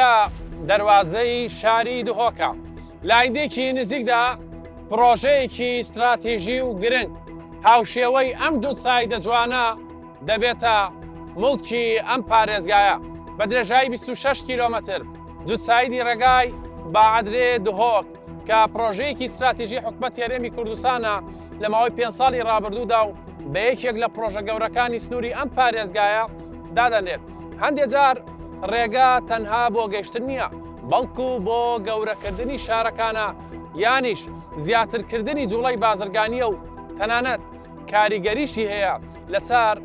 لە دەواازەی شاری دهۆکە لایندێکی نزیکدا پرۆژەیەکی استراتێژی و گرنگ هاوشێوەی ئەم دوو سایدە جوانە دەبێتە مڵکی ئەم پارێزگایە بە درێژایی 26 کیلۆمەتر دوو سایدی ڕێگای باعادرێ دهۆک کە پرۆژەیەکی استراتێژی حکومەت هێرێمی کوردستانە لە ماوەی 5 ساڵی ڕابردوودا و بە یەکێک لە پرۆژە گەورەکانی سنووری ئەم پارێزگایە دادەنێت. هەندێک جار ڕێگا تەنها بۆ گەیشتن نییە بەڵکو بۆ گەورەکردنی شارەکانە یانیش زیاترکردنی جوڵەی بازرگانیە و تەنانەت کاریگەریشی هەیە لەسەر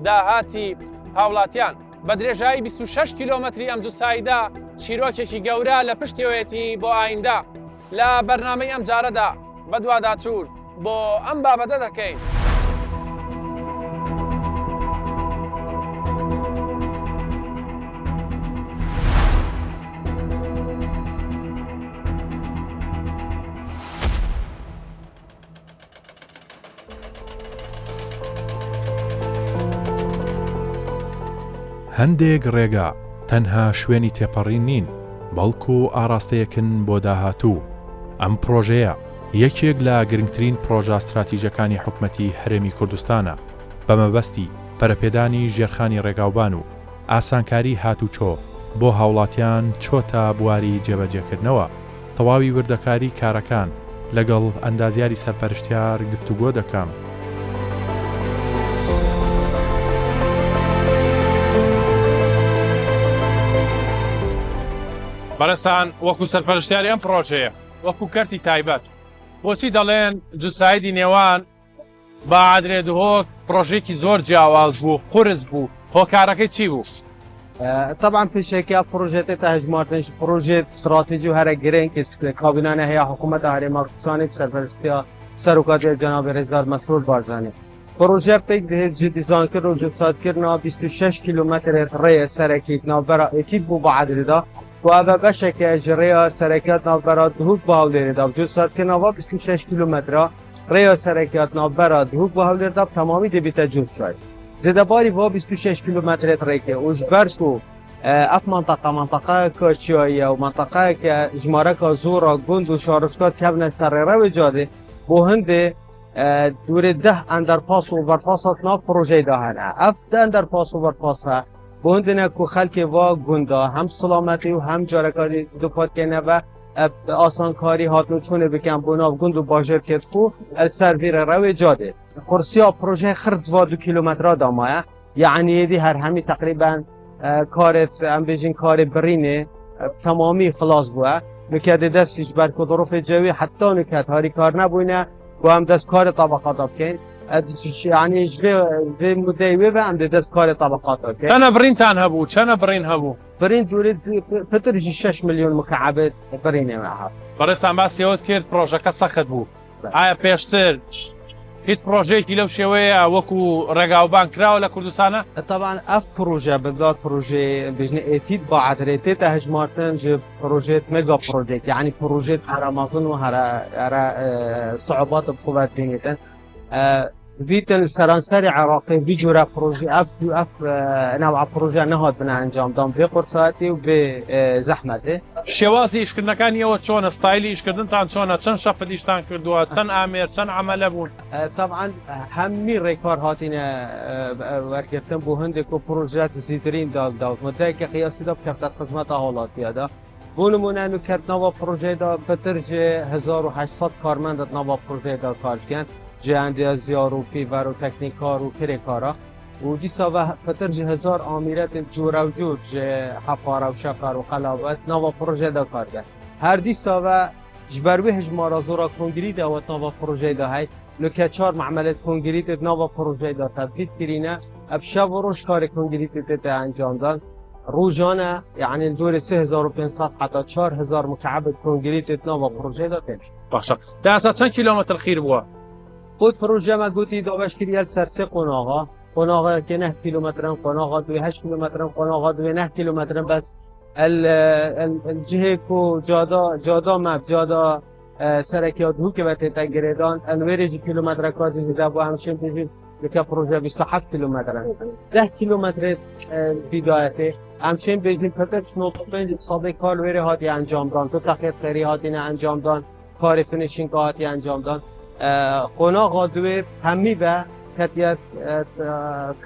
داهاتی هاوڵاتیان. بە درێژایی 26 کیلۆمەتری ئەم جوسایدا چیرۆکێکی گەورە لە پشتێوەیەتی بۆ ئایندا لە بەرنامەی ئەم جارەدا بەدواداچوور بۆ ئەم بابەتە دەکەین. هەندێک ڕێگا تەنها شوێنی تێپەڕین نین بەڵکو ئاراستەیەکن بۆ داهاتوو. ئەم پرۆژەیە یەکێک لە گرنگترین پرۆژە استراتیژەکانی حکومەتی هەرێمی کوردستانە بە مەبەستی پەرەپێدانی ژێرخانی ڕێگاوبان و ئاسانکاری هاتوچۆ بۆ هاوڵاتیان چۆتە بواری جێبەجێکردنەوە. تەواوی وردەکاری کارەکان لەگەڵ ئەندازیاری سەرپەرشتیار گفتوگۆ دەکەم. بەڕێستان وەکو سەرپەرشتیاری ئەم پرۆژەیە وەکو کەرتی تایبەت بۆچی دەڵێن جوسایدی نێوان باعادرێ دهۆک پرۆژێکی زۆر جیاواز بوو قورس بوو هۆکارەکەی چی بوو؟ طبعا پێشێکی پرۆژێتی تا هەژمارتنش پرۆژێت استراتیژی و هەرە گرنگ کابینانە هەیە حکوومەتە هەرێما کوردستانی سەرپەرشتیە سەرۆکاتی جەنابی ڕێزدار مەسرور بارزانانی. پرۆژە پێک دەهێت جێ دیزاینکردن و جوسایدکردنەوە 26 کیلۆمەتر ڕێیە سەرەکیت ناوبەرە ئەکید بوو باعادرێدا و ئەvە بەشێکە ji rêya serekat navbera Duhok bi Hewlêrê da cûsatkirinava 26 kîlometre rêya serekat navbera Duhok bi Hewlêrê da temamî dibîte cûsay. Zêdebarî va 26 kîlometre rêkê û ji ber ku ev menteqeyeka çiyayî û menteqeyeke ji mareka zora gund û şarûşkat kevne ser rêrewê cadê bo hindê dûrê 10 enderpas û berpasat nav projeyê de hene. Ev 10 enderpas û berpas he بۆ هەندێک کو خەلکێ وا گوندا هەم سڵامەتی و هەم جارەکاری دووپاتکەنە بە ئاسانکاری هاتنوچوونێ بکەن بۆ ناو گوند و باژێرکێت خو سەرڤیرە ڕەوێ جادێ قورسیا پرۆژه خرد وا 2 کیلۆمەترا دامایە یعنی یدی هەر هەمی تقریبا کارێت ئەم بێژین کارێ برینێ تەمامی خلاص بووە نکەدێ دەستیش بەر کۆدڕۆفێ جەوی حتا نکات هاری کار نەبووینە بۆ ئەم دەست کارێ تابقاتا بکەین يعني في مدة وام دست كاري طبقات اوكي انا برينتان هبو كان برين هبو برين تريد بترجي 6 مليون مكعب برين معها برستان بس يوز كيرت بروجيكا سخت بو ايا بيشتر هیچ پرۆژەیەکی لەو شێوەیە وەکو ڕێگاوبان کراوە لە کوردستانە؟ طبعا ئەف پرۆژە بالذات پرۆژێ بژنە ئێتید با عادرێتێتە هەژمارتن ji پرۆژێت مێگا پرۆژێت یعنی پرۆژێت هەرە مەزن و هەرە صعوبات بخوبەت بینێتن بيتن سرانسري عراقي في جورا بروجي اف نوع بروجي نهاد بنا انجام دام في قرصاتي وبزحمته شوازي اشكرنكاني او چۆنە ستایلی ئیشکردنتان چۆنە چەند شەفت ئیشتان کردووە چەند ئامێر چەند عەمەلە بوون؟ طبعا هەمی ڕێکار هاتینە وەرگرتن بۆ هەندێک و پرۆژات زیاترین دا مدەیەکی قیاسیدا بکەفتە خزمەتە هاوڵاتیەدا بۆ نمونە نوکەتنەوە پرۆژێدا بەترجێ 1800 کارمەندت ناوە پرۆژێدا کار بکەن جهاندی زیار و پیور و تکنیکار و کرێکارە و دیسا پەترجی 1000 ئامێرەت جۆرە و جۆر حەفارە و شەفەر و قەلاوەت ناوە پرۆژێدا کارکەن هەر دیساوە ji ber wê hejmara zora kongrî de wet nava projeyê de hey li çar memelêt kongrî tê nava projeyê de tevkît kirîne ev şev û roj karê kongrî tê encamdan rojane yani dorê 3500 heta 4000 mukebet kongrî tê nava projeyê de tê Başa. Desa çend kilometr xîr bûye? خود پروژه ما گویی داوش کردی سر سه قناغا که 9 کیلومترن قناغا 8 کیلومترن قناغا 9 کیلومترن بس الجهه کو جادا مب جادا سرکیات هو که وقتی تگریدان انوریج کیلومتر کاتی زده با همشون بیشتر لکه پروژه 27 کیلومتر 10 کیلومتر بدایته همچنین بیزین پتش نوتوپنج صادق کار ویره هاتی انجام دان تو تقیید خیری هاتی نه انجام دان کار فینیشینگ هاتی انجام دان قناغ دوی همی به کتیت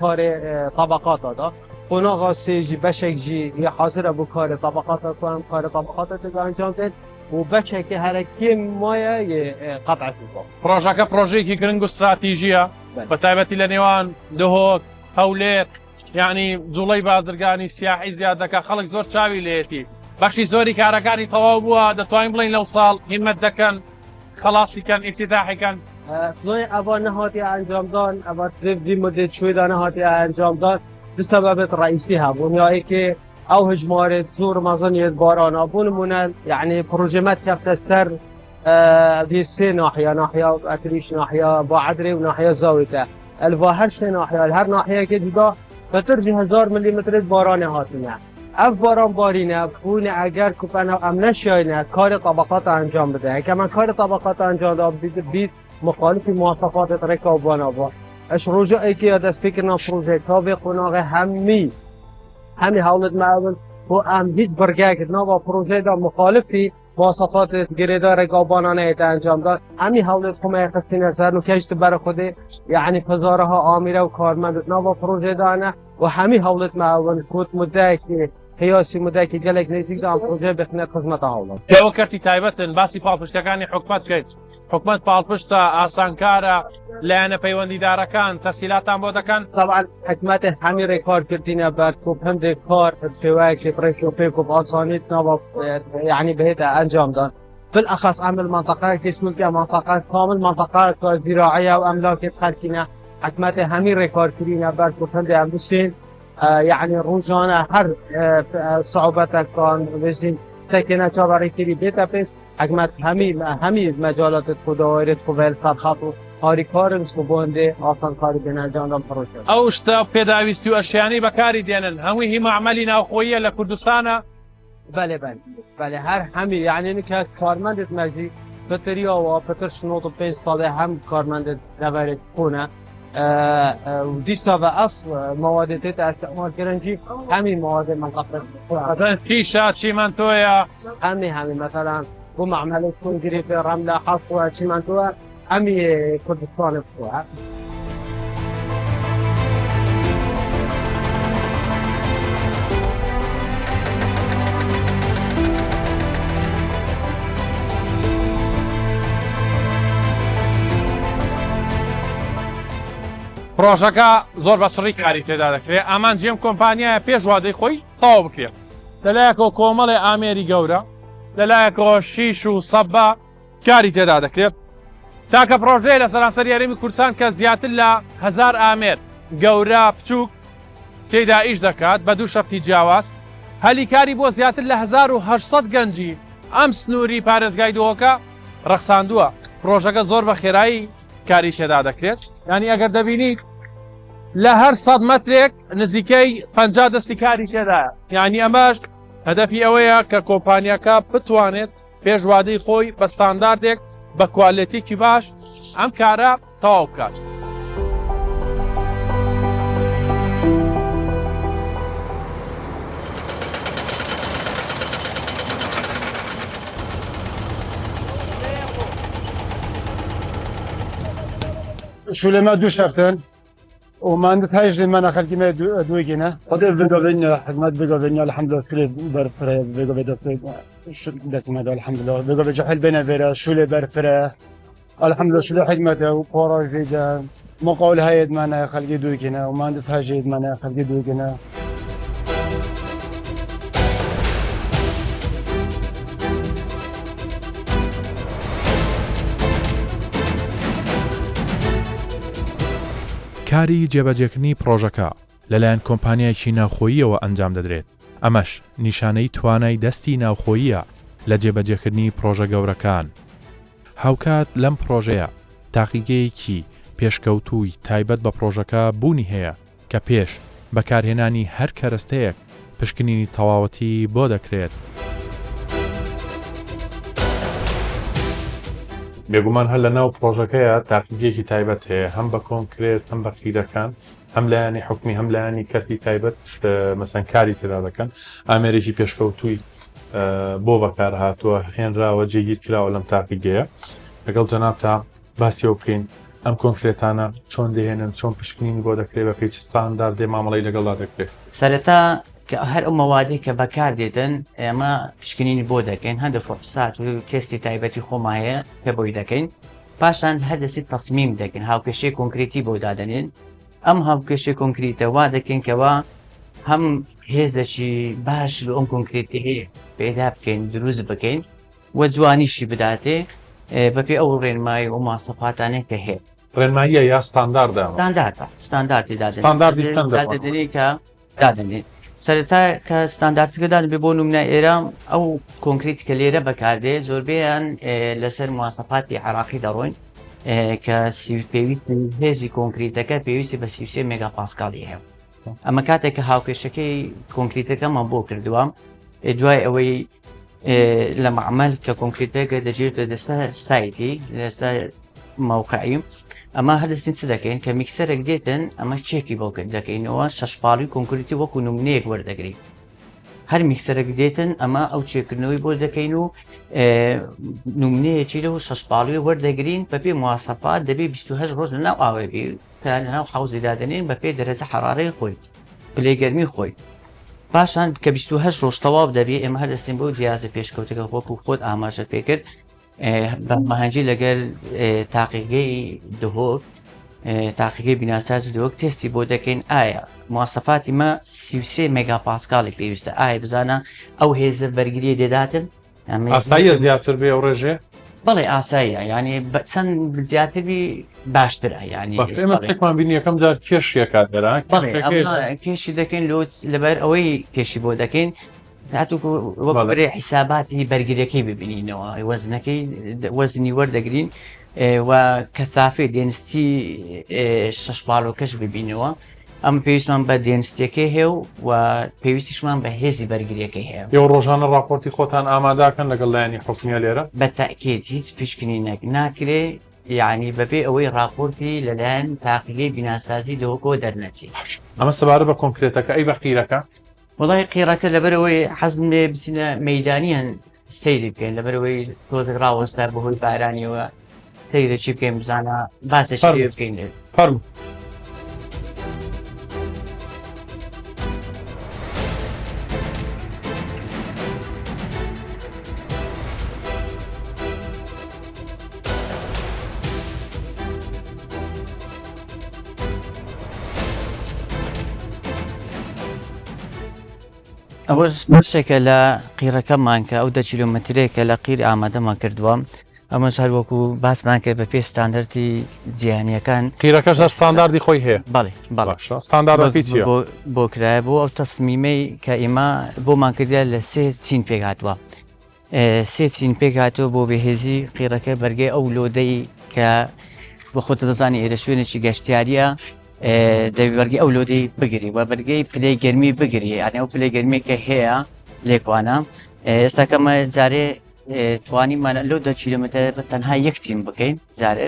کار طبقات دادا قناغ سیجی بشک جی یا حاضر ابو کار طبقات تو هم کار طبقات تو انجام داد و بشک هرکی مایه قطع کن پرۆژەکە پرۆژەیەکی گرنگ و استراتیژیە بە تایبەتی لە نێوان دهۆک هەولێر یعنی جوڵەی بازرگانی سیاحی زیاد دەکات خەڵک زۆر چاوی لێتی بەشی زۆری کارەکانی تەواو بووە دەتوانین بڵین لەو ساڵ هیمەت دەکەن خلاصیکەن ئیفتتاحیکەن زۆی ئەوە نەهاتی ئەنجام دان ئەوە دوی مدت چویدا نەهاتی ئەنجام دان دو سبب رئیسی هبون یا اینکه او هجمارت زور مزنیت باران بون مونن یعنی پروژمت کفت سر في سه ناحية أتريش ناحية بعدري وناحية زاوية الواحد سه ناحية هر ناحية كده بترجي 1000 مليمتر باران هاتنه اف باران بارینه بونه اگر کوپن امنش یاینه کار طبقات انجام بده کمان کار طبقات انجام داد بید مخالف مواصفات رکابان آبا اش رجوعی که دست بکرنا پروژه تابع قناغ همی حولت معاون و ام هیچ برگه که نوا پروژه دا مخالفی مواصفات گریدار رکابانانه ایت انجام داد همی حولت کمه قصدی نظر نکشت بر خود یعنی پزارها آمیره و کارمند نوا پروژه دانه و همی حولت معاون کود مدعی که قیاسی مدعی که گلک نزدیک دام پروژه بخدمت خدمت حولت ئێوە کەرتی تایبەتن باسی پاڵپشتەکانی حکومەت بکەیت حکومەت پاڵپشتە ئاسانکارە لایەنە پەیوەندیدارەکان تەسهیلاتان بۆ دەکەن طبعا حکومت همی ریکار کردینه بر خوب هم ریکار سوای که برای پیک و آسانیت نوا یعنی بهت انجام داد بالاخص عمل منطقه که شو که منطقه کامل منطقه زراعیه و املاک خلقینه حکومت همی ریکار کردینه بر خوب هم امروزین يعني روزانه هر صعوبات كان بزين سكنه جابري كبير بيتا بس حكمت همي مجالات خداويرت قبل سرخطو هاري كارن كوبونده آسان کاری به انجام پروژه ئەو شتە پێداویستی و ئەشیانەی بەکاری دێنن هەمووی هی معمەلی ناوخۆییە لە کوردستانە بله هر همی یعنی که کارمندت مزی پتریا و پتر شنوط 5 ساله هم کارمندت نبرد کنه و دیسا و اف مواد تیت استعمال کردنجی همین مواد منطقه مثلا کیشە چیمەنتۆیە همین مثلا بو معمل چون گریپ رمله حصوه چیمنتوه همی کردستان فتوه پرۆژەکە زۆر بەچڕی کاری تێدا دەکرێت ئامان جێم کۆمپانیایە پێش وادەی خۆی تەواو بکرێت لەلایەکەوە کۆمەڵی ئامێری گەورە لەلایەکەوە شیش و سەبا کاری تێدا دەکرێت تاکە پرۆژەیە لە سەرانسەر یاریمی کوردستان کە زیاتر لە 1000 ئامێر گەورە بچووک تێدا ئیش دەکات بە دوو شەفتی جیاواز هەلی کاری بۆ زیاتر لە 1800 گەنجی ئەم سنووری پارێزگای دۆکە ڕەخساندووە پرۆژەکە زۆر بە خێرایی کاری تێدا دەکرێت ینی ئەگەر دەبینیت لە هەر 100 مەترێک نزیکەی 50 دەستی کاری تێدایە یعنی ئەمەش هەدەفی ئەوەیە کە کۆمپانیەکە بتوانێت پێش وادەی خۆی بە ستانداردێک بە کوالیتێکی باش ئەم کارە تەواو بکات. شولما دو شفتن و مهندس هايش من خلقي ما دويجينا قد بيجا حكمت بيجا الحمد لله كل برفره بيجا دست ما الحمد لله بيجا بجحل بينا فيرا شولة برفره الحمد لله شولة حكمته وقرار جيدا مقاول هايد معنا خلقي دويجينا ومهندس هايد معنا خلقي دويجينا کاری جێبەجێکردنی پرۆژەکە لەلایەن کۆمپانیایکی ناوخۆییەوە ئەنجام دەدرێت ئەمەش نیشانەی توانای دەستی ناوخۆییە لە جێبەجێکردنی پرۆژە گەورەکان هاوکات لەم پرۆژەیە تاقیگەیەکی پێشکەوتووی تایبەت بە پرۆژەکە بوونی هەیە کە پێش بەکارهێنانی هەر کەرەستەیەک پشکنینی تەواوەتی بۆ دەکرێت بێگومان هەر لە ناو پرۆژەکەیە تاقیگێکی تایبەت هەیە هەم بە کۆنکرێت هەم بە قیرەکان هەم لایانی حکومی هەم لایانی کەرتی تایبەت مەسەن کاری تێدا دەکەن ئامێرێکی پێشکەوتووی بۆ بەکار هاتووە هێنراوە جێگیر کراوە لەم تاقیگەیە لەگەڵ جەناب تا باسیەوە بکەین ئەم کۆنکرێتانە چۆن دێنن چۆن پشکنینی بۆ دەکرێت بە پێی ستانداردێ مامەڵی لەگەڵا دەکرێت سەرەتا کە هەر ئەو مەوادی کە بەکار دێتن ئێمە پشکنینی بۆ دەکەین هەندە فۆرسات و تێستی تایبەتی خۆمایە پێ بۆی دەکەین پاشان هەردەسی تەسمیم دەکەین هاوکێشەی کۆنکریتی بۆ دادەنێن ئەم هاوکێشەی کۆنکریتە وا دەکەین کەەوە هەم هێزێکی باش لە ئەم کۆنکریتی هەیە پێدا بکەین دروست بکەین وە جوانیشی بداتێ بەپێ ئەو ڕێنمایی و ماسەفاتانێک کە هەیە ڕێنماییە یا ستانداردە ستانداردی دادنێت کە دادنێت سەرەتا کە ستانداردەکەدان بێ بۆ نمونە ئێرە ئەو کۆنکریت کە لێرە بەکاردێ زۆربیان لەسەر مواسەفاتی عراقی دەڕۆین کە پێویست هێزی کۆنکریتەکە پێویستی بە 33 مێگاپاسکالی هەیە ئەمە کاتێک کە هاوکێشەکەی کۆنکریتەکەمان بۆ کردووە دوای ئەوەی لە معمەل کە کۆنکریتەکە دەجێتە دەستە سایتی لەستا مووقعیم ئەمە هەردەستین چ دەکەین کە میکسەرێک دێتن ئەمە چێکی بۆ دەکەینەوە شەشپاڵی کۆنکریتی وەکو نمونەیەک وەردەگرین هەر میکسەرێک دێتن ئەمە ئەو چێکردنەوەی بۆ دەکەین و نمونەیەکی لەو شەشپاڵی وەردەگرین بە پێ مواسەفات دەبێ 28 ڕۆژ لەناو ئاوێبی لەناو حوزی دادنین بە پێ دەرەجە حرارەی خۆی پلێگەرمی خۆی پاشان کە 28 ڕۆژ تەواو دەبێ ئێمە هەردەستین بۆ جیازە پێشکەوتەکە وەکو خۆت ئاماژە پێکرد بە مەهەنجی لەگەر تاقیگەی دهۆک تاقیگەی بیناسازی دهۆک تستی بۆ دەکەین ئایا مواسەفاتی مە 33 مێگاپاسکالی پێویستە ئایا بزانە ئەو هێزە بەرگریە دێداتن ئاساییە زیاتر بێ ئەو ڕێژێ بەڵێ ئاساییە ینی چەند زیاتری باشترە ینی ئێمەمان بینی یەکەم جار کێشیە کاتێرا کێشی دەکەین لۆ لەبەر ئەوەی کێشی بۆ دەکەین وەکبرێ حیساباتی بەرگریەکەی ببینینەوە وەزنەکەی وەزنی وەردەگرین و کەتافێ دێنستی شەشپاڵۆکەش ببینەوە ئەم پێویستمان بە دێنستەکەی هەیە و پێویستیشمان بە هێزی بەرگریەکەی هەیە ئێوە ڕۆژانە راپۆرتی خۆتان ئاماداکەن لەگەڵ لایانی حکومیە لێرە بە تاکید هیچ پشکنی ناکرێ یعنی بەبێ ئەوەی راپۆرتی لەلایەن تاقیگەی بیناسازی دەوەکەوە دەرنەچی ئەمە سەبارە بە کۆنکرێتەکە ئەی بە قیرەکە وڵای قیڕەکە لەبەرەوەی حەزم لێ بچینە مەیدانیان سەیری بکەین لەبەرەوەی تۆزێک ڕاوەستا بەهۆی بارانیەوە سەیرەچی بکەین بزانە باسێکی لێ بکەین لێ فەرموو ئەوەش بەشێکە لە قیرەکەمان کە ئەو 10 کیلۆمەترێکە لە قیر ئامادەمان کردووە ئەمەش هەر وەکو باسمان کرد بە پێ ستاندەردی جیهانیەکان قیرەکەش ستانداردی خۆی هەیە بەڵێ ستانداردەکەی چییە بۆ کرایە بۆ ئەو تەسمیمەی کە ئێمە بۆمان کردیا لە 3 چین پێکهاتووە 3 چین پێکهاتوە بۆ بەهێزی قیرەکە بەرگەی ئەو لۆدەی کە بە خۆتە دەزانی ئێرە شوێنێکی گەشتیاریە دەبەرگی ئەو لۆدەی بگری و بەرگەی پلەی گەرمی بگری یعنی ئەو پلەی گەرمێکە هەیە لێکوانە ئێستا کەمە جارێ توانیمانە لەو 10 کیلۆمەتر بە تەنها یەک چین بکەین جارێ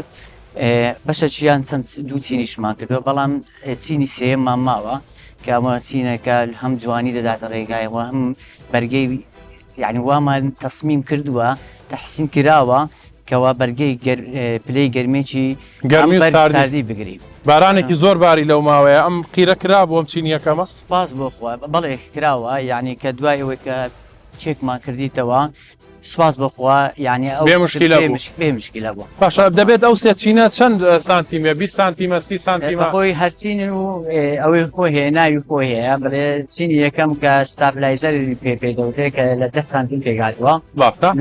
بەشە چیان چەند دوو چینیشمان کردووە بەڵام چینی سێمان ماوە کە ئەمە چینەکە هەم جوانی دەداتە ڕێگایەوە هەم بەرگەی یعنی وامان تەسمیم کردووە تەحسین کراوە کەوا بەرگەی پلەی گەرمێکی گەرمی بگرین بارانێکی زۆر باری لەو ماوەیە ئەم قیرە کرا بۆم چینیەکەمە باز بۆ خۆ بەڵێ کراوە یعنی کە دوای ئەوەی کە چێکمان کردیتەوە سواز بخوا یعنی ئەو بێ مشکلە بوو باشە دەبێت ئەو سێ چینە چەند سانتیمە 20 سانتیمە 30 سانتیمە خۆی هەرچین و ئەوەی خۆی هەیە ناوی خۆی هەیە بڵێ چینی یەکەم کە ستابلایزەری پێدەوتێت کە لە 10 سانتیم پێگاتوە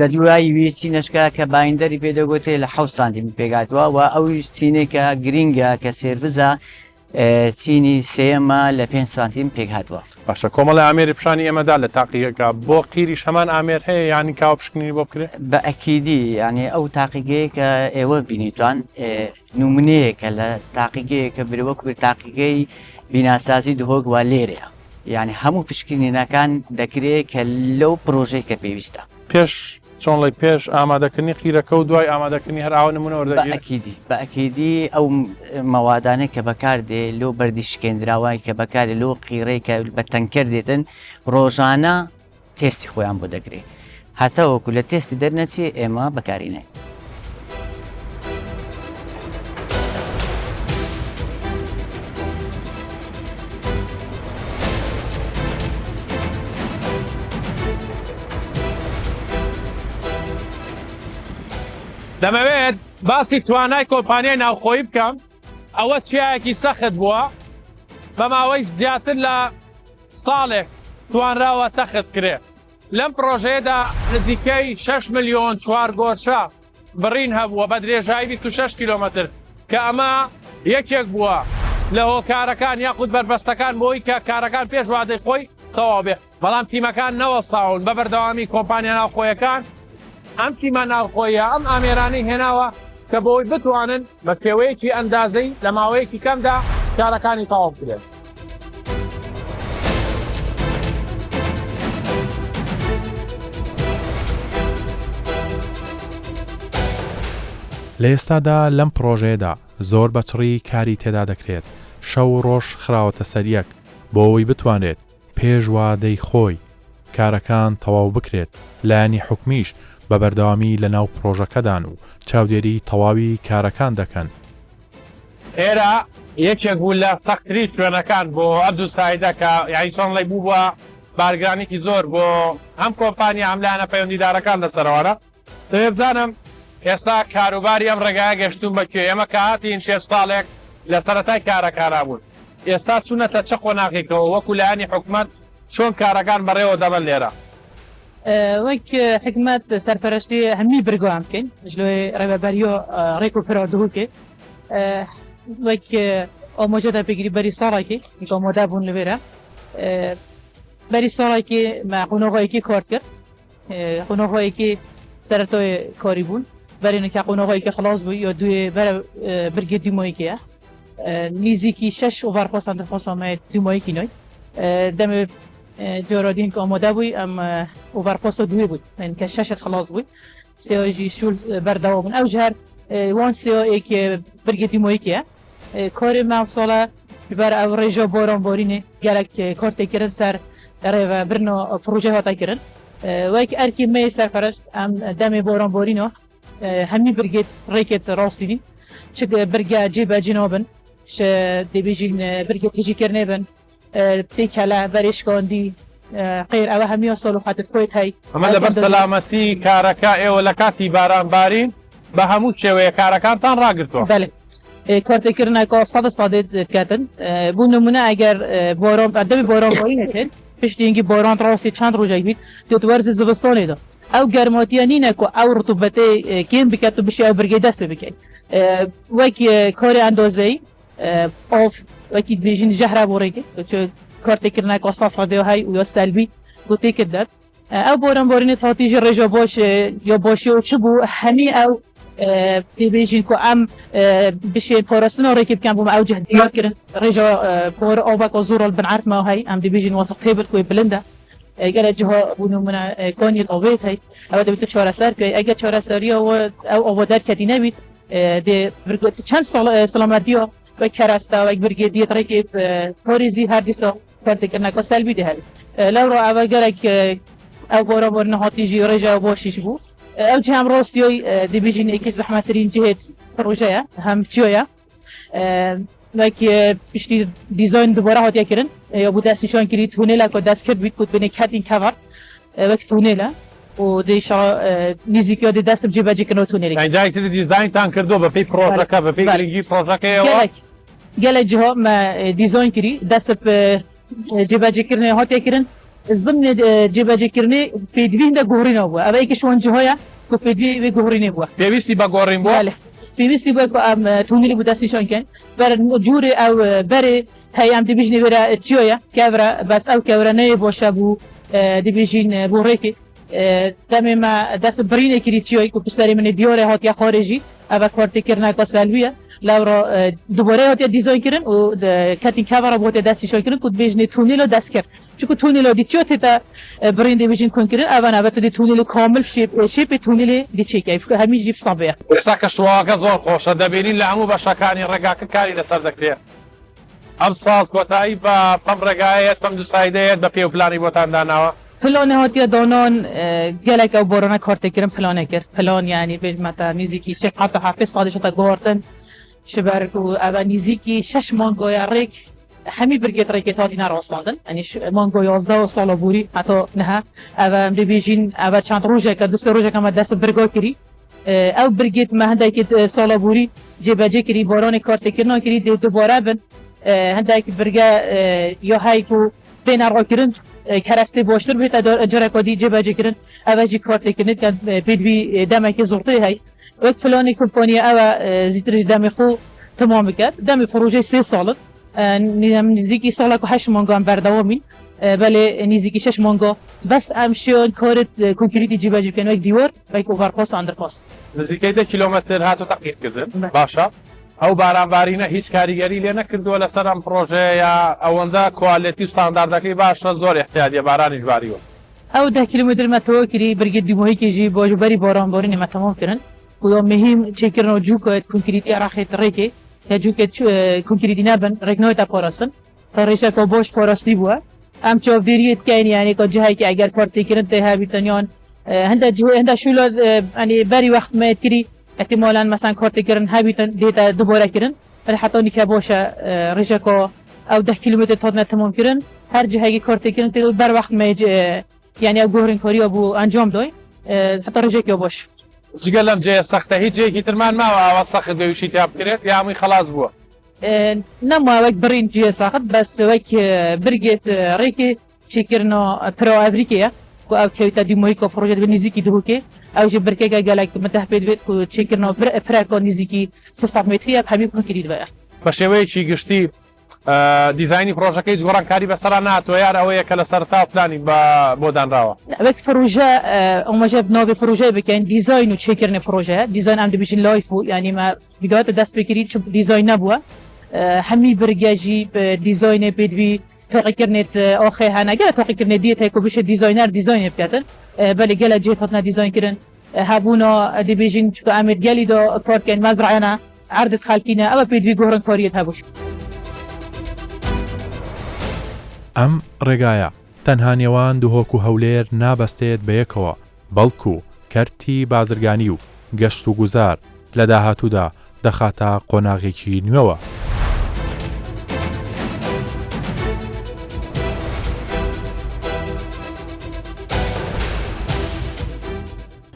لە دوایی وی چینەشکە کە باینەری پێدەگوتێت لە 7 سانتیم پێگاتوە و ئەو چینێکە گرینگە کە سێرڤزە چینی سێمە لە 5 سانتیم پێک هاتووە باشە کۆمەڵی ئامێری پیشانی ئێمەدا لە تاقیەکە بۆ قیریش هەمان ئامێر هەیە ینی کاوە پشکنی بۆ بکرێت بە ئەکیدی ینی ئەو تاقیگەیە کە ئێوە بینیتوان نمونەیەکە لە تاقیگەیە کە برەوەک تاقیگەی بیناسازی دهۆک وا لێرەیە یعنی هەموو پشکنینەکان دەکرێت کە لەو پرۆژەی کە پێویستە پێش چۆنڵی پێش ئامادەکردنی قیرەکە و دوای ئامادەکردنی هەر ئاوە نمونە وەردەگیرێت بەئەکیدی ئەو مەوادانەی کە بەکاردێ لۆ بەردی شکێنراوای کە بەکارێ لۆ قیڕەی کە بە تەنکەر دێتن ڕۆژانە تێستی خۆیان بۆ دەگرێت هەتا وەکو لە تێستی دەرنەچێ ئێمە بەکارینێ. دەمەوێت باسی توانای کۆمپانیای ناوخۆیی بکەم ئەوە چیایەکی سەخت بووە بە ماوەی زیاتر لە ساڵێک توانراوە تەخت کرێ لەم پرۆژەیەدا نزیکەی 6 ملیۆن چوار گۆشە بڕین هەبووە بە درێژایی 26 کیلۆمەتر کە ئەمە یەکێک بووە لە هۆکارەکان یاخود بربەستەکان بۆی کە کارەکان پێش وادەی خۆی تەواو بێ بەڵام تیمەکان نەوەستاون بە بەردەوامی کۆمپانیا ناوخۆیەکان ئەم تیمە ناوخۆیە ئەم ئامێرانەی هێناوە کە بۆی بتوانن بە شێوەیەکی ئەندازەی لە ماوەیەکی کەمدا کارەکانی تەواو بکرێن. لە ئێستادا لەم پرۆژەیەدا زۆر بەچڕی کاری تێدا دەکرێت شەو ڕۆژ خراوەتە سەریەک بۆ ئەوەی بتوانێت پێش وادەی خۆی کارەکان تەواو بکرێت لایەنی حکومیش بە بەردەوامی لە ناو پرۆژەکەدان و چاودێری تەواوی کارەکان دەکەن. ئێرە یەکێک بوو لە سەختترین شوێنەکان بۆ ئەبدوو سایدە کە یعنی چۆنڵی بوو بووە بارگرانێکی زۆر بۆ هەم کۆمپانیا هەم لایەنە پەیوەندیدارەکان لەسەرەوەرە دەوێت بزانم ئێستا کاروباری ئەم ڕێگایە گەشتون بەکوێ ئێمە کە هاتین 6 ساڵێک لە سەرەتای کارەکانە بوون ئێستا چوونەتە چە قۆناغێکەوە وەکو لایەنی حکومەت چۆن کارەکان بەڕێوە دەبن لێرە وەک حکومەت سەرپەرشتی هەمووی بەرگەوام بکەین ژلۆی ڕێبەبەریۆ ڕێک و پەروەردەبوو بکەین وەک ئۆمۆژەدا پێگیری بەری ساڵێکی ئۆمۆدا بوون لەوێرە بەری ساڵێکی قۆنۆغۆیەکی کارت کرد قۆنۆغۆیەکی سەرەتۆی کاری بوون بەرێنێکا قۆنۆغۆیەکی خلاص بووی یا دوێ بەرە برگێ دیمۆیەکیە نزیکی 6 ئۆڤەرپۆستان دەخۆسەمە دیمۆیەکی نوۆی دەمێ جۆرۆدین کە ئۆمۆدا بووی ئەم ئۆڤەرپۆستە دوێ بووی کە 6 خلاص بووی سێژی شول بەردەوا بوون ئەو جار وان سێۆیەکی برگێ دیمۆیەکیە کۆری ماوساڵە بەر ئەو ڕێژە بۆرۆمبۆرینێ گەلک کۆرتێکردن سەر ڕێڤە برنەوە پرۆژە هاتاکردن وەک ئەرکی مێ سەرپەرشت ئەم دەمێ بۆرۆمبۆرینەوە هەمی برگێت ڕێکێت ڕاستیدین چ برگە جێبەجینەوە بن دەبێژین برگێت تیژیکردنێ بن تێکەلە بەرێشکۆندی قیر ئەوە هەمیە سۆڵ و خاتت خۆیت هەی ئەمە لەبەر سەلامەتی کارەکە ئێوە لە کاتی بارانبارین بە هەموو شێوەیە کارەکانتان ڕاگرتووە بەڵێ کارتێکردنەکە 100 دەکاتن بوو نمونە ئەگەر بۆرۆم دەبی بۆرۆمبۆرینێتێن پشتینگی بۆران ڕاستی چند ڕۆژێک بیت دوت وەرزی زستۆنێدا ئەو گەرمۆتیە نینەکە ئەو ڕتوبەتەی کێن بکات و بشی ئەو برگەی دەست پێ بکەیت وەک کۆری ئەندۆزەی ئۆف وەکی بێژین ژەهرا بۆ ڕێگە کارتێکردنەکە 100 هەی و یا سەلبی گوتی کردات ئەو بۆرەمبۆرینێت هاتیژی ڕێژە باش یا باشی و چ بوو هەمی ئەو دەبێژین کە ئەم بشێ پۆرەستنەوە ڕێکی بکەن بووم ئەو جەهدیاتکردن ڕێژە پۆرە ئۆڤەکە زۆرە بنعرتمەوە هەی ئەم دەبێژین وەتە قێبل کوی بلندە ئەگەر جهە بوو نمونە کۆنیت ئۆڤێت هەی ئەوە دەبێت چارەسەر بکەی ئەگەر چارەسەریەوە ئەو ئەوە دەرکەتی نەبیت چەند سەڵامەتیەوە وەک کەراستا وەک برگێ دیێت ڕێکی پۆریزی هەردیسە کارتێکردنەکە سەلبی دەهێت لەوڕۆ ئەوە گەرێک ئەو بۆرەبۆرنە هاتیژی ڕێژە بۆشیش بوو ئەو جام ڕاستیۆی دەبێژین ئێکی زەحمەترین جهێت پرۆژەیە هەم چیۆیە وەک پشتی دیزاین دوبارە هاتیەکردن یا بوو دەستیشان کردی تونێلە کە دەست کرد بیت کوت بنێ کاتین کەڤەر وەک تونێلە و دیشا نزیکیۆ دێ دەستم جێبەجێکردنەوە تونێلێک جایتر دیزاینتان کردو بەپێی پرۆژەکە بەپێی گرنگی پرۆژەکەیەوە gelek ciha me dîzayn kirî dest cêbecêkirine hatiyekirin zimnê cêbecêkirinê pêdivîn de guhrîne bû ev êkî şwan cihaya ku pêdivî wê guhrînê bû پێویستی بە گۆڕین بووە pêwîstî bûye ku em tunîlî bû destîşanken ber curê ew berê hey em dibêjînê wêre çiyoye kevre bes ew kevre neyê boşe bû dibêjîn bû rêkê demê me dest birînê kirî çiyoyê ku piserê min diyarê hatiye xarêjî أبا كارت كرنا كسلبية لورا دوباره هاتي ديزاين كرن و كاتين كاميرا بوته دستی شو کردن کد بیشنی تونیلو دست کرد چون تونیلو دیچو تا برند بیشین کن کردن اول نبات دی تونیلو کامل شیپ تونیل دیچی که همین جیب صابه ساکە شواگە زۆر خۆشە دەبینین لە هەموو بەشەکانی ڕێگاکە کاری لەسەر دەکرێت ئەم ساڵ کۆتایی بە پەم ڕێگایەت پەم دووسایدەیەت بە پێ و پلانی بۆتان داناوە پلان هاتی دانان گلک او باران کارت کردن پلان کرد پلان یعنی به مثلا نزدیکی 6 تا 7 سالش تا گاردن شبرک و اول نزدیکی 6 مانگای ریک همی برگت ریکت هاتی نراستاندن یعنی مانگای 11 سال بوری حتی نه اول بیجین اول چند روزه که دوست روزه که ما دست برگا کری او برگت مهنده که سال بوری جبهه کری باران کارت کردن کری دوباره بن هنده که برگا یا هایکو بین راکرن کراسته باشتر بهت اجرا کدی جبهه کردن اوجی کارت کردن که بدوی دم که زورته های وقت فلانی کمپانی او زیترش دم خو تمام کرد دم پروژه 3 سال نزدیکی سال که 8 مانگا هم برداومی بله نزدیکی 6 مانگا بس امشون کارت کنکریتی جبهه کردن یک دیوار و یک اوورپاس اندرپاس نزیکەی 10 کیلۆمەتر هاتو تەقیرکردن باشە ئەو بارانبارینە هیچ کاریگەری لێ نەکردووە لەسەر ئەم پرۆژەیە ئەوەندە کوالیتی و ستانداردەکەی باشە زۆر احتیاجیە بارانیش باریوە او 10 کیلومتر مترو کری برگه دیموهی که جی باجو بری باران بارین ما تمام کردن و مهم چکرن و جو که کنکریتی راخت ریکه یا جو که کنکریتی نبن رکنای تا پاراستن تا ریشه که باش پاراستی بوا ام چاودیریت کین یعنی که جایی که اگر کارت کردن ته بیتانیان هنده شولا یعنی بری وقت میاد کری احتمالاً مثلا کارت کردن هبیتن دیتا دوباره کردن ولی حتی نیکه باشه ریشه که او 10 کیلومتر تا تمام کردن هر جایی کارت کردن ته بر وقت میاد یعنی او گوهرین کاری ابو انجام دای حتی ریشه که باش جگە لەم جێ سەختە هیچ جێکی ترمان ماوە ئاوا سەخت بێویشی تا بکرێت یا هەمووی خلاص بووە نما وک برین جی ساخت بس وک برگت ریکی چیکرنا پرو افریقیا کو او کیتا دیموی کو پروژه به نزدیکی دوکه او جه برکه گلک متحد بیت کو چیکرنا پرکو نزدیکی 600 متری همین کو کرید بیا بە شێوەیەکی گشتی دیزایانی پرۆژەکەی گۆڕانکاری بەسەرا ناتوە یان ئەوەیە کە لە سەرتا پلانی بۆ دانراوە وک پروژه اوماجه ناوی پروژه بکن دیزاین و چیکرن پروژه دیزاین هم دبیشن لایف بو یعنی ما بدایت دست بگیرید چون دیزاین نبوه همی برگاجی دیزاین بدوی تغییرنت آخه هنگه تغییرنت دیت هیکو بشه دیزاینر دیزاین بکردن بله گله جهت هاتنا دیزاین کردن هبونا دبیجین چون امید گلی دا کار کن مزرعه عرض خالقینه اما بدوی گهران کاریت هبوش ئەم ڕێگایە تەنها نێوان دووهۆک و هەولێر نابەستێت بەیەکەوە بەڵکو کەرتی بازرگانی و گەشت و گوزار لە داهاتوودا دەخاتە قۆناغێکی نوێوە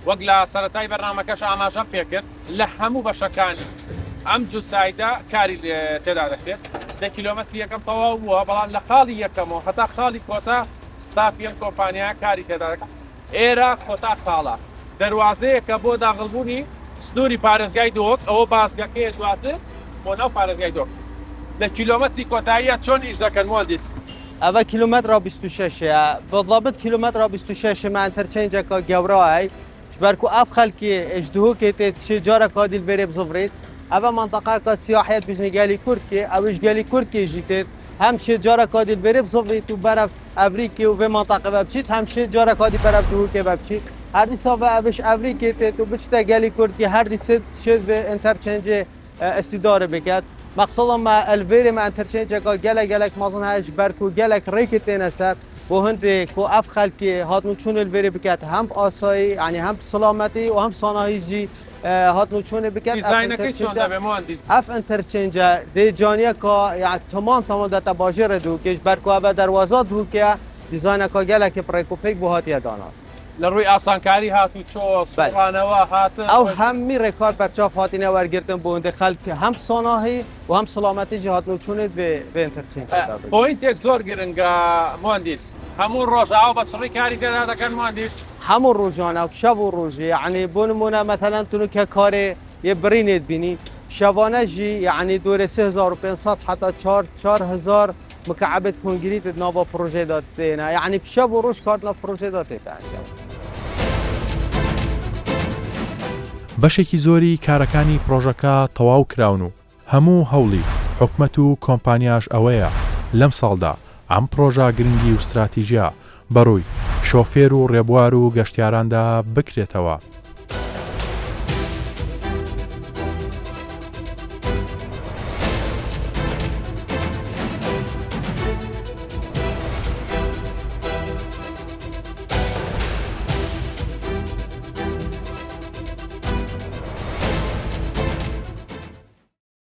وەک لە سەرەتای بەرنامەکەش ئاماژەم پێکرد لە هەموو بەشەکانی ئەم جوسایدا کاری تێدا دەکرێت 10 کیلۆمەتر یەکەم تەواو بووە بەڵام لە خاڵی یەکەمەوە هەتا خاڵی کۆتا ستافی ئەم کۆمپانیا کاری تێدا دەکات ئێرە کۆتا خاڵە دەواازەیە کە بۆ داغڵبوونی سنووری پارێزگای دۆک ئەوە بازگەکەی دواتر بۆ ناو پارێزگای دۆک لە کیلۆمەتری کۆتاییە چۆن ئیش دەکەن مهندس اول کیلومتر 26 بالضبط کیلومتر 26 مع انترچنج کا گوراي شبركو اف خلكي اجدهو كي تشي جارا كاديل بري بزفريت اما منطقه کا سیاحت بجنی گلی کرد که اوش گلی کرد که جیتید همشه جارا کادیل بری بزفريت و برف افریقی و به منطقه ببچید همشه جارا کادی برف دهو که ببچید هر دی صاحب اوش افریقی تید و بچتا گلی کرد که هر دی شد به انترچنج استداره بکد مقصدا ما الویری ما انترچنج کا گلک مازن هاش برکو گلک ریکت نسر و هندی کو اف خلکی هاتنو چون الویری بکد هم آسایی یعنی هم سلامتی و هم صنایعی هاتنو چون بکد دیزاینەکەی چۆن دەبێ مهندس اف انترچنج دی جانیه کا یعنی تمام دتا باجر دو کش برکو اب دروازه دو که دیزاین کا گلک پرکوپیک بو هاتی دانا لە ڕووی ئاسانکاری هاتوو چۆ سوڕانەوە هاتن او همی رکار پرچاف هاتینه ورگرتن بونده خلک هم صنایعی و هم سلامتی جهاتنو چون به انترچنج پۆینتێک زۆر گرنگە مهندس هەموو ڕۆژ ئاو بە چڕی کاری تێدا دەکەن مهندس همون روزانه و شب و روزی یعنی بونمونه مثلا تونو که کار یه برینید بینی شبانه جی یعنی دور 3500 حتی 4000 مكعبة كونكريت نوفا بروجي داتينا يعني بشاب وروش كارتنا بروجي داتينا بەشێکی زۆری کارەکانی پرۆژەکە تەواو کراون و هەموو هەوڵی حکومەت و کۆمپانیاش ئەوەیە لەم ساڵدا ئەم پرۆژە گرنگی و استراتیژیا بەڕووی شۆفێر و ڕێبوار و گەشتیاراندا بکرێتەوە.